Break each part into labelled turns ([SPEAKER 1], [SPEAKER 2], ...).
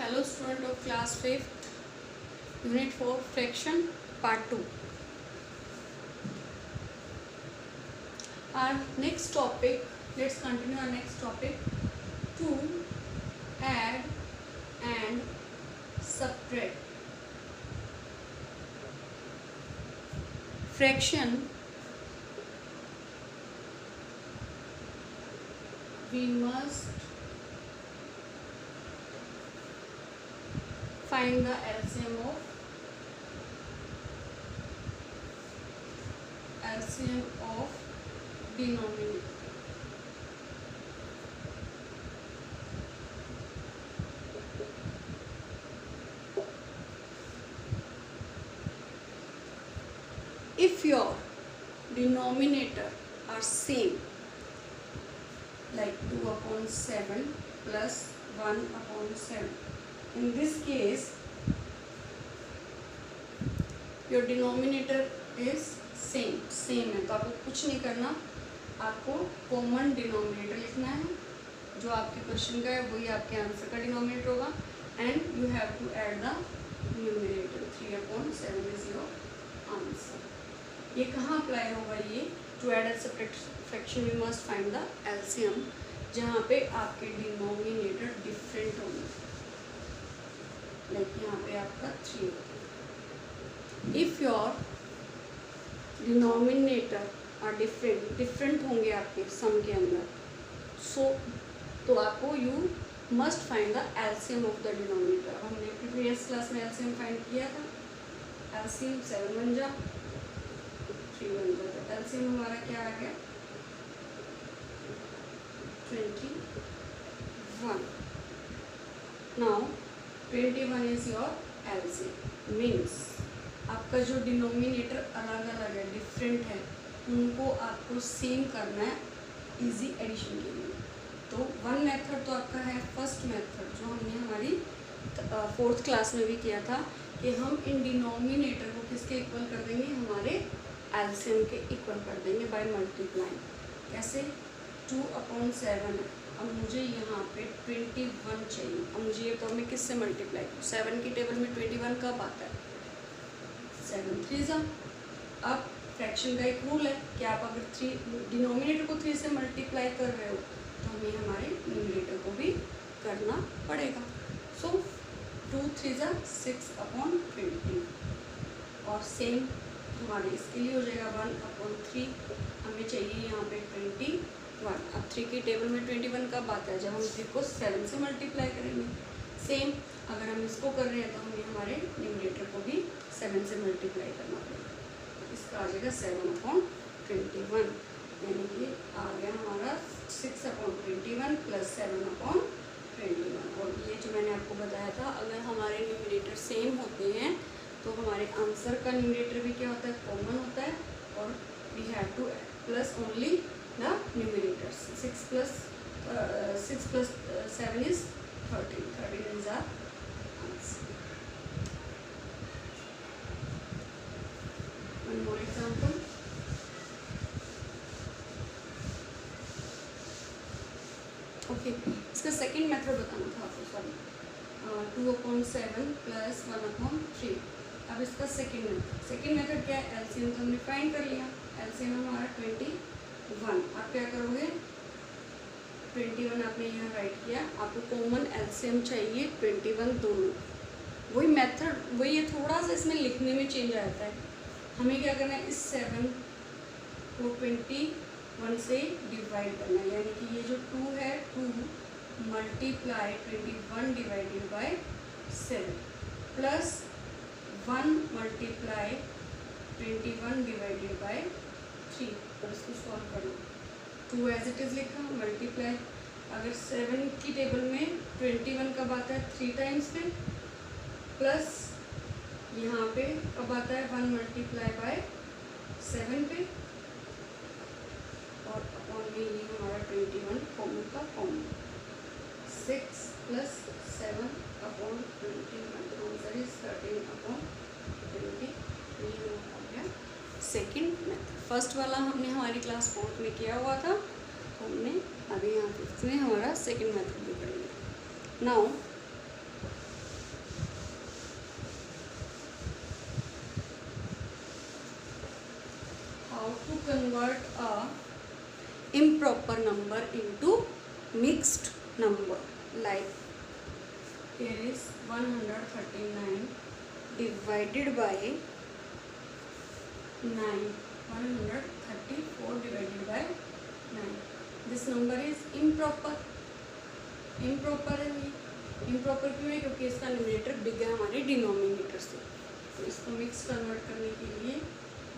[SPEAKER 1] Hello student of class 5th, unit 4, fraction, part 2. Our next topic, let's continue our next topic, to add and subtract. Fraction, we must find the LCM of denominator. If your denominator are same, like 2/7 plus 1/7, in this case your denominator is same है, तो आपको कुछ नहीं करना, आपको common denominator लिखना है। जो आपके क्वेश्चन का है वही आपके आंसर का डिनोमिनेटर होगा, and you have to add the numerator. 3/7 is your answer. ये कहाँ अप्लाई होगा? ये to add and subtract fraction we must find the LCM, जहाँ पे आपके डिनोमिनेटर डिफरेंट होंगे। लाइक यहाँ पे आपका 3 होगा। इफ योर डिनोमिनेटर और डिफरेंट होंगे आपके सम के अंदर, तो आपको you must find the LCM of the denominator. हमने प्रीवियस क्लास में एलसीएम फाइंड किया था। एलसीएम 7 बन जा 3 बन जा, तो एलसीएम हमारा क्या आ गया? 21। Now 21 is your LCM. Means आपका जो डिनोमिनेटर अलग अलग है, डिफरेंट है, उनको आपको सेम करना है इजी एडिशन के लिए। तो वन मेथड तो आपका है फर्स्ट मेथड, जो हमने हमारी 4th क्लास में भी किया था, कि हम इन डिनोमिनेटर को किसके इक्वल कर देंगे? हमारे एलसीएम के इक्वल कर देंगे बाय मल्टीप्लाइंग। कैसे? 2/7 है, अब मुझे यहाँ पे 21 चाहिए। अब मुझे ये तो मैं किससे मल्टीप्लाई करूँ? 7 की टेबल में 21 कब आता है? 7 3 जा। अब फ्रैक्शन का एक रूल है कि आप अगर 3 डिनोमिनेटर को 3 से मल्टीप्लाई कर रहे हो, तो हमें हमारे न्यूमरेटर को भी करना पड़ेगा। सो 2 3 जा 6/20, और सेम हमारे इसके लिए हो जाएगा 1/3। हमें चाहिए यहाँ पे 21। अब 3 की टेबल में 21 कब आता है? जब हम 3 को 7 से मल्टीप्लाई करेंगे। सेम अगर हम इसको कर रहे हैं, तो हमें हमारे न्यूमरेटर को भी 7 से मल्टीप्लाई करना पड़ेगा। इसका आ जाएगा 7/21, यानी कि आ गया हमारा 6/21 प्लस 7/21। और ये जो मैंने आपको बताया था, अगर हमारे न्यूमरेटर सेम होते हैं तो हमारे आंसर का न्यूमरेटर भी क्या होता है? कॉमन होता है, और we have to plus only the numerators. 6 plus 7 is 13. 13 is our answer. One more example. Okay, इसका सेकेंड मेथड बताना था आपको। Sorry, 2/7 plus 1/3। अब इसका सेकेंड मेथड क्या है? एलसीएम तो हमने फाइंड कर लिया। एलसीएम हमारा 21। आप क्या करोगे? 21 आपने यहाँ राइट किया, आपको कॉमन एलसीएम चाहिए 21 दोनों। वही मेथड वही है, थोड़ा सा इसमें लिखने में चेंज आता है। हमें क्या करना है? इस 7 को 21 से डिवाइड करना है, यानी कि ये जो 2 है, 2 multiply 21 divided by 7 plus 1 multiply 21 divided by 3। और इसको सॉल्व कर लो। 2 एज इट इज़ लिखा, मल्टीप्लाई, अगर 7 की टेबल में 21 कब आता है? 3 टाइम्स पे, प्लस यहाँ पे कब आता है? 1 मल्टीप्लाई बाय 7 पे, और अपॉन में ये हमारा 21 कॉमन का कॉमन। 6 plus 7/21 answer is 13/20। ये हो गया सेकेंड मेथड। फर्स्ट वाला हमने हमारी क्लास 4th में किया हुआ था, तो हमने अभी यहाँ 5th में हमारा सेकेंड मेथड भी करेंगे। Now convert a improper number into mixed number. Like here is 139 divided by 9. 134 divided by 9. This number is improper. Improper है ये. इम्प्रॉपर क्यों है? क्योंकि इसका न्यूमरेटर बिग है हमारे डिनोमिनेटर से. तो इसको मिक्स कन्वर्ट करने के लिए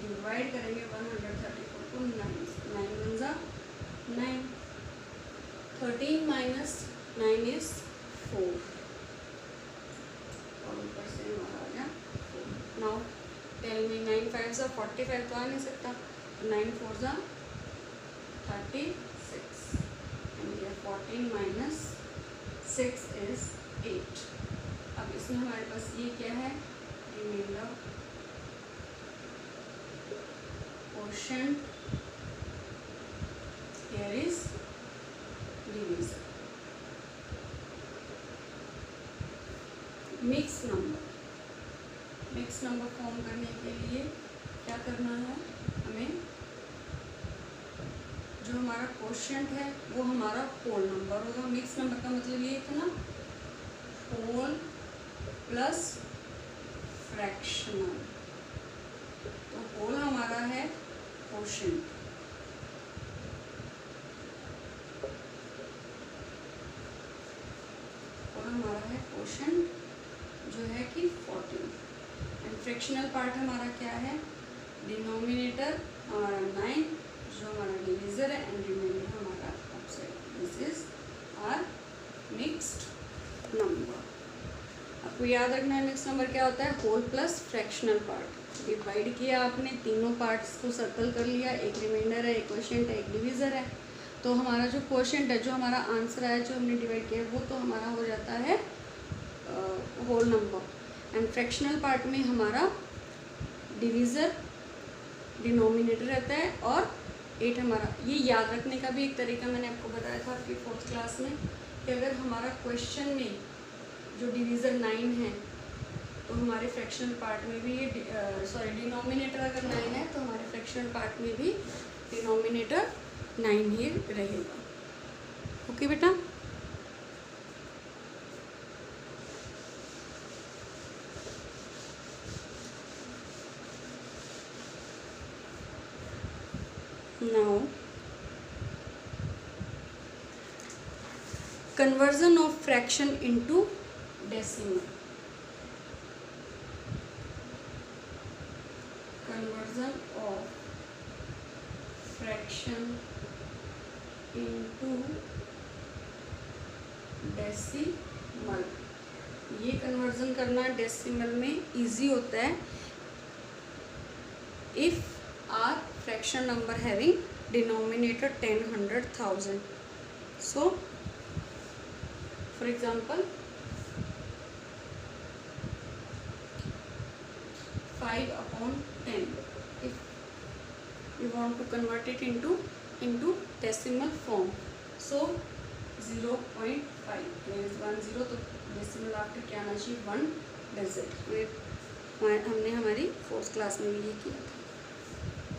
[SPEAKER 1] डिवाइड करेंगे 134 को 9. 9 वन जा 9. 13 माइनस 9 इज 4 और ऊपर से हमारा आ गया 4. नाउ टेल मी 9 5 जा 45 तो आ नहीं सकता. 9 4 जा 36 एंड ये 14 माइनस 6 is 8. अब इसमें हमारे पास ये क्या है? Reminder quotient. here is division. Mix number form करने के लिए क्या करना है? हमें जो हमारा क्वोशिएंट है वो हमारा होल नंबर होगा. मिक्स नंबर का मतलब ये था ना, होल प्लस फ्रैक्शनल. तो होल हमारा है क्वोशिएंट, होल हमारा है क्वोशिएंट जो है कि 14. एंड फ्रैक्शनल पार्ट हमारा क्या है? डिनोमिनेटर हमारा 9 जो हमारा डिवीजर है एंड रिमाइंडर हमारा upside. This is our mixed number. आपको याद रखना है मिक्स्ड नंबर क्या होता है? Whole plus fractional part. Divide किया आपने, तीनों पार्ट्स को सर्कल कर लिया. एक रिमाइंडर है, एक क्वोशिएंट है, एक डिवीजर है. तो हमारा जो क्वोशिएंट है, जो हमारा आंसर है, जो हमने डिवाइड किया है, वो तो हमारा हो जाता है whole number. And fractional part में हमारा डिवीजर डिनोमिनेटर रहता है और 8 हमारा. ये याद रखने का भी एक तरीका मैंने आपको बताया था आपकी 4th क्लास में कि अगर हमारा क्वेश्चन में जो डिवीज़र 9 है तो हमारे फ्रैक्शनल पार्ट में भी ये डिनोमिनेटर अगर 9 है तो हमारे फ्रैक्शनल पार्ट में भी डिनोमिनेटर 9 ही रहेगा. ओके बेटा. Now conversion of fraction into decimal. Conversion of fraction into decimal. ये कन्वर्जन करना डेसिमल में इजी होता है if our fraction number having denominator 10, 100, 1000. So for example 5 upon 10. If you want to convert it into decimal form, so 0.5. there is 1 0 तो decimal after क्या आना चाहिए? 1 digit. हमने हमारी 4th क्लास में भी ये किया था.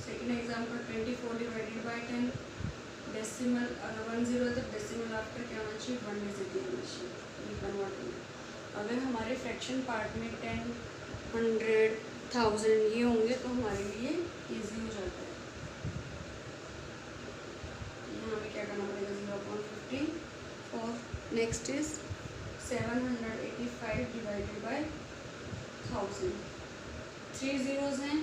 [SPEAKER 1] Second example 24 divided by 10. Decimal अगर 1 0 है तो डेसिमल आफ्टर क्या होना चाहिए? 1 डिजिट आना चाहिए. ये कन्वर्ट होना. अगर हमारे फ्रैक्शन पार्ट में 10, 100, 1000 ये होंगे तो हमारे लिए इजी हो जाता है. यहाँ हमें क्या करना पड़ेगा? 0.50. और next is 785 divided by 1000. 3 zeros हैं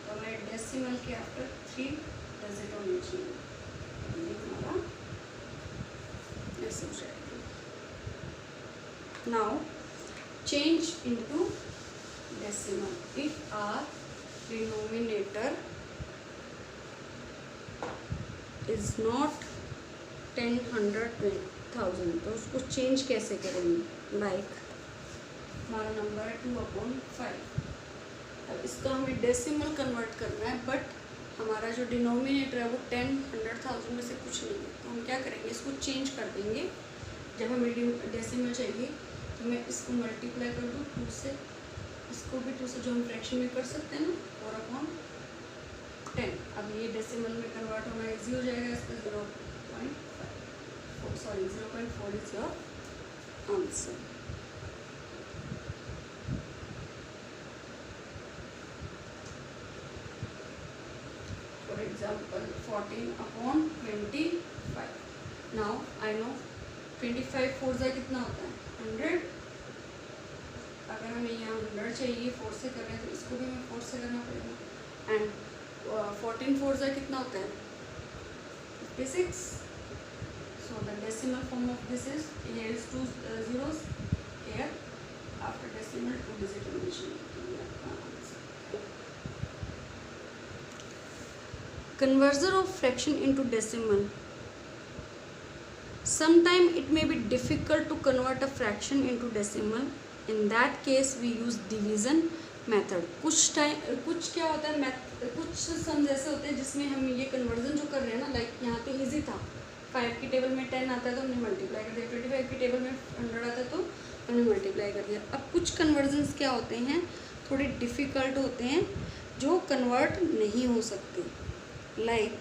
[SPEAKER 1] तो हमारे डेसिमल के आफ्टर 3 डिजिट होनी चाहिए. ये हमारा ऐसे हो जाएगा. Now change into decimal. If our denominator is not 10, 100, 1000 तो उसको चेंज कैसे करेंगे? लाइक हमारा नंबर है 2/5. अब इसका हमें डेसिमल कन्वर्ट करना है बट हमारा जो डिनोमिनेटर है वो 10, 100, 1000 में से कुछ नहीं है. तो हम क्या करेंगे? इसको चेंज कर देंगे. जब हमें डेसिमल चाहिए तो मैं इसको मल्टीप्लाई कर दूँ 2 से, इसको भी 2 से, जो हम फ्रैक्शन में कर सकते हैं ना 4/5. 10। अब ये डेसिमल में कन्वर्ट होना इजी हो जाएगा, इसका 0.4 is your answer. For example 14/25। Now I know 25 4 से कितना होता है 100। अगर हमें यहाँ 100 चाहिए 4 से कर रहे हैं तो इसको भी हमें 4 से करना पड़ेगा। एंड 14 4 से कितना होता है 56। So the decimal form of this is, here is 2 zeros, here after decimal 2 digit division. Conversion of fraction into decimal. Sometime it may be difficult to convert a fraction into decimal. In that case we use division method. कुछ क्या होता है कुछ सम ऐसे होते हैं जिसमें हम ये कन्वर्जन जो कर रहे हैं ना, लाइक यहाँ तो इजी था, 5 की टेबल में 10 आता है तो हमने मल्टीप्लाई कर दिया, 25 की टेबल में 100 आता है तो हमने मल्टीप्लाई कर दिया। अब कुछ कन्वर्जन्स क्या होते हैं, थोड़े डिफ़िकल्ट होते हैं, जो कन्वर्ट नहीं हो सकते, लाइक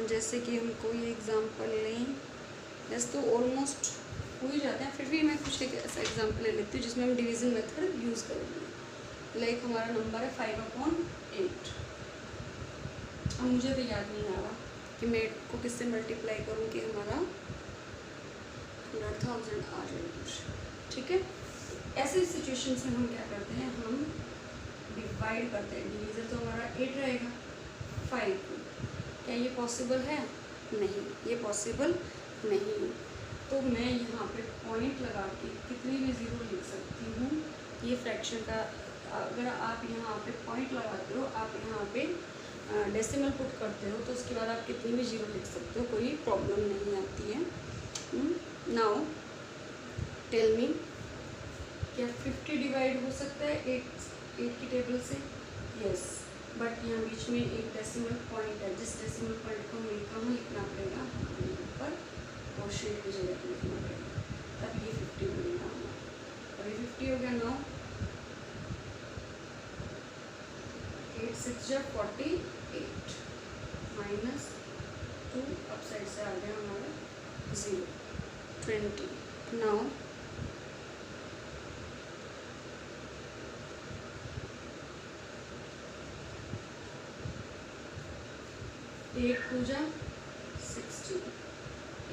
[SPEAKER 1] जैसे कि हम कोई एग्जांपल लें, जैसे तो ऑलमोस्ट हो ही जाते हैं, फिर भी मैं कुछ एक ऐसा एग्जांपल ले लेती हूँ जिसमें हम डिवीज़न मेथड यूज़ करेंगे। लाइक हमारा नंबर है 5/8। अब मुझे तो याद नहीं आ रहा कि मैं को किससे मल्टीप्लाई करूँ कि हमारा 100,000 आ जाए कुछ, ठीक है। ऐसे सिचुएशन में हम क्या करते हैं, हम डिवाइड करते हैं। डिवीज़न तो हमारा 8 रहेगा 5 को, क्या ये पॉसिबल है? नहीं, ये पॉसिबल नहीं है। तो मैं यहाँ पे पॉइंट लगा के कितनी भी ज़ीरो लिख सकती हूँ। ये फ्रैक्शन का अगर आप यहाँ पे पॉइंट लगाते हो, आप यहाँ पे डेसिमल पुट करते हो, तो उसके बाद आप कितनी भी ज़ीरो लिख सकते हो, कोई प्रॉब्लम नहीं आती है। नाउ टेल मी, क्या 50 डिवाइड हो सकता है 8 की टेबल से? यस, बट यहाँ बीच में एक डेसिमल पॉइंट है, जिस डेसिमल पॉइंट को हमें कहाँ लिखना पड़ेगा, हमें ऊपर क्वोशिएंट की जगह पर लिखना पड़ेगा, तब ये 50 बनेगा। अभी 50 हो गया। नाउ 8 6 जा 48 माइनस 2 अप साइड से आ गया हमारा 0 20। नाउ 8 2 जा 16।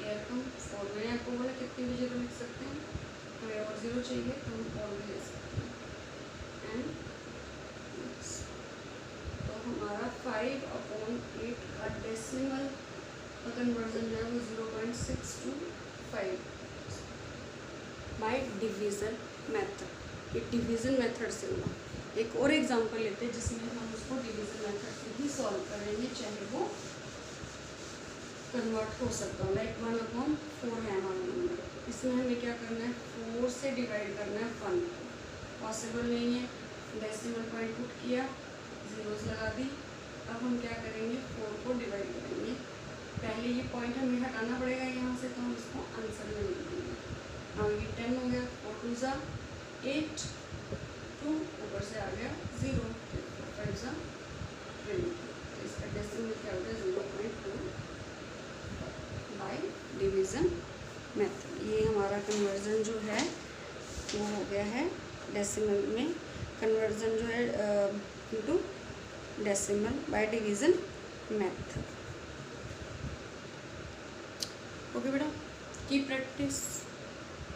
[SPEAKER 1] एयर कम 4, मैंने आपको बोला कितनी भी जीरो लिख सकते हैं, हमें और ज़ीरो चाहिए तो हम और भी ले सकते हैं। एंड तो हमारा 5/8 का डेसिमल का कन्वर्जन जो है वो 0.625 बाय डिवीज़न मेथड। ये डिवीज़न मेथड से हुआ। एक और एग्जांपल लेते हैं जिसमें हम उसको डिवीज़न मेथड से ही सॉल्व करेंगे, चाहे वो कन्वर्ट हो सकता है। लाइक 1/4 है हमारा नंबर, इसमें हमें क्या करना है, 4 से डिवाइड करना है 1 को, पॉसिबल नहीं है। डेसिमल पॉइंट पुट किया, जीरोस लगा दी। अब हम क्या करेंगे, 4 को डिवाइड करेंगे। पहले ये पॉइंट हमें हटाना पड़ेगा यहाँ से, तो हम इसको आंसर में लिख देंगे। हाँ, ये 10 हो गया, 4 2 जा 8, 2 ऊपर से आ गया 0, 4 5 जा 20। तो इसका डेसिमल क्या होगा 0.2 बाय डिवीज़न मेथड। ये हमारा कन्वर्जन जो है वो हो गया है डेसिमल में, कन्वर्जन जो है into decimal by division method. Okay बेटा, की प्रैक्टिस।